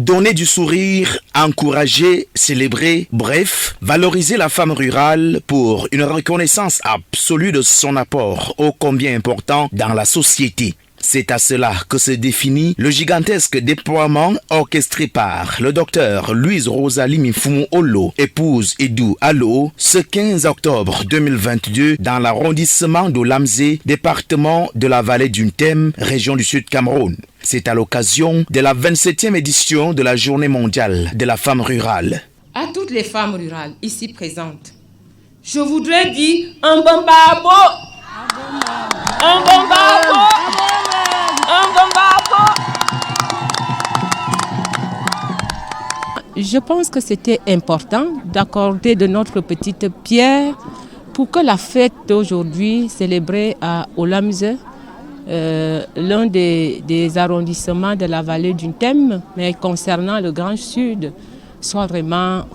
Donner du sourire, encourager, célébrer, bref, valoriser la femme rurale pour une reconnaissance absolue de son apport ô combien important dans la société. C'est à cela que se définit le gigantesque déploiement orchestré par le docteur Louise Rosalie Mifumu Olo, épouse Idou Allo, ce 15 octobre 2022 dans l'arrondissement de Lamzé, département de la vallée d'Untem, région du Sud Cameroun. C'est à l'occasion de la 27e édition de la Journée mondiale de la femme rurale. À toutes les femmes rurales ici présentes, je voudrais dire un bon bravo, un bon bravo. Je pense que c'était important d'accorder de notre petite pierre pour que la fête d'aujourd'hui célébrée à Olamze, l'un des arrondissements de la vallée d'Untem, mais concernant le Grand Sud, soit vraiment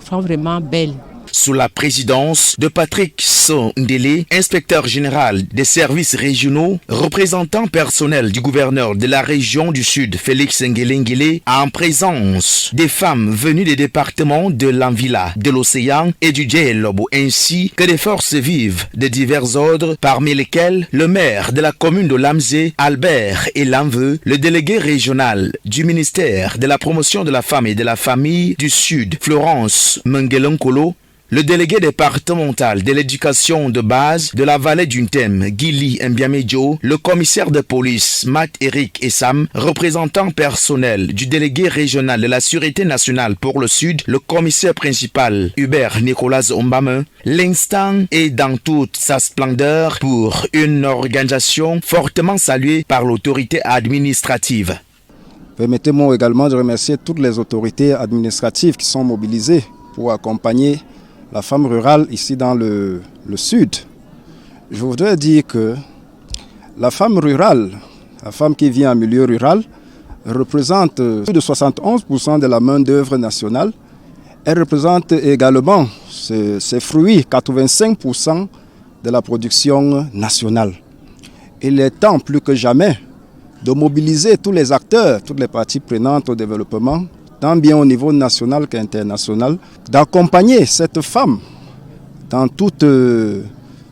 belle. Sous la présidence de Patrick Sondélé, inspecteur général des services régionaux, représentant personnel du gouverneur de la région du Sud, Félix Ngelengele, en présence des femmes venues des départements de l'Anvila, de l'Océan et du Djelobo, ainsi que des forces vives de divers ordres, parmi lesquelles le maire de la commune de Lamzé, Albert Elanveux, le délégué régional du ministère de la promotion de la femme et de la famille du Sud, Florence Mengelonkolo, le délégué départemental de l'éducation de base de la vallée d'Untem, Gili Mbiamedjo, le commissaire de police, Matt Eric Essam, représentant personnel du délégué régional de la Sûreté nationale pour le Sud, le commissaire principal, Hubert Nicolas Ombame, l'instant est dans toute sa splendeur pour une organisation fortement saluée par l'autorité administrative. Permettez-moi également de remercier toutes les autorités administratives qui sont mobilisées pour accompagner la femme rurale ici dans le Sud. Je voudrais dire que la femme rurale, la femme qui vit en milieu rural, représente plus de 71% de la main-d'œuvre nationale. Elle représente également, ses fruits, 85% de la production nationale. Il est temps plus que jamais de mobiliser tous les acteurs, toutes les parties prenantes au développement, tant bien au niveau national qu'international, d'accompagner cette femme dans toute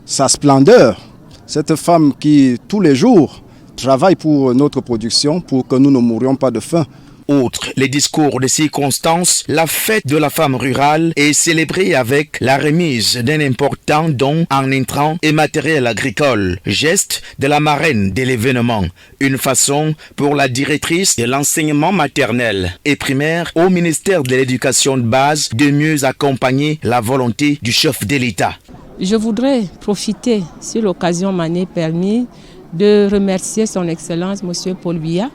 sa splendeur, cette femme qui tous les jours travaille pour notre production, pour que nous ne mourions pas de faim. Outre les discours de circonstances, la fête de la femme rurale est célébrée avec la remise d'un important don en intrants et matériel agricole, geste de la marraine de l'événement, une façon pour la directrice de l'enseignement maternel et primaire au ministère de l'Éducation de base de mieux accompagner la volonté du chef de l'État. Je voudrais profiter, si l'occasion m'en est permis, de remercier son Excellence M. Paul Biya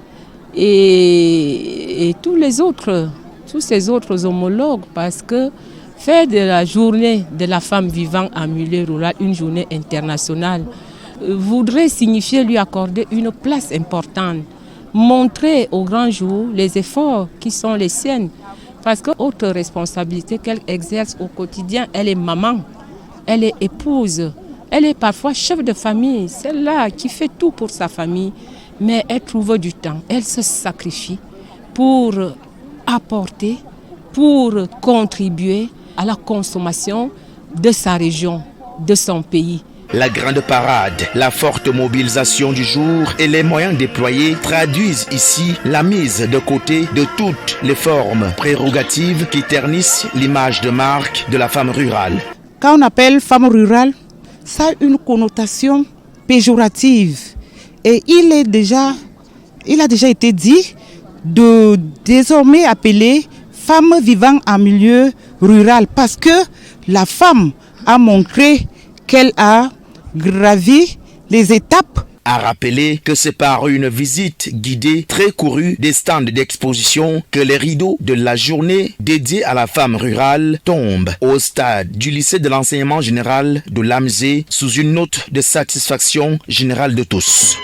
et tous ces autres homologues, parce que faire de la journée de la femme vivant en milieu rural une journée internationale voudrait signifier lui accorder une place importante, montrer au grand jour les efforts qui sont les siennes, parce que autre responsabilité qu'elle exerce au quotidien, elle est maman, elle est épouse, elle est parfois chef de famille, celle-là qui fait tout pour sa famille. Mais elle trouve du temps, elle se sacrifie pour apporter, pour contribuer à la consommation de sa région, de son pays. La grande parade, la forte mobilisation du jour et les moyens déployés traduisent ici la mise de côté de toutes les formes prérogatives qui ternissent l'image de marque de la femme rurale. Quand on appelle femme rurale, ça a une connotation péjorative. Et il a déjà été dit de désormais appeler femme vivant en milieu rural, parce que la femme a montré qu'elle a gravi les étapes. A rappelé que c'est par une visite guidée très courue des stands d'exposition que les rideaux de la journée dédiée à la femme rurale tombent au stade du lycée de l'enseignement général de Lamzé sous une note de satisfaction générale de tous.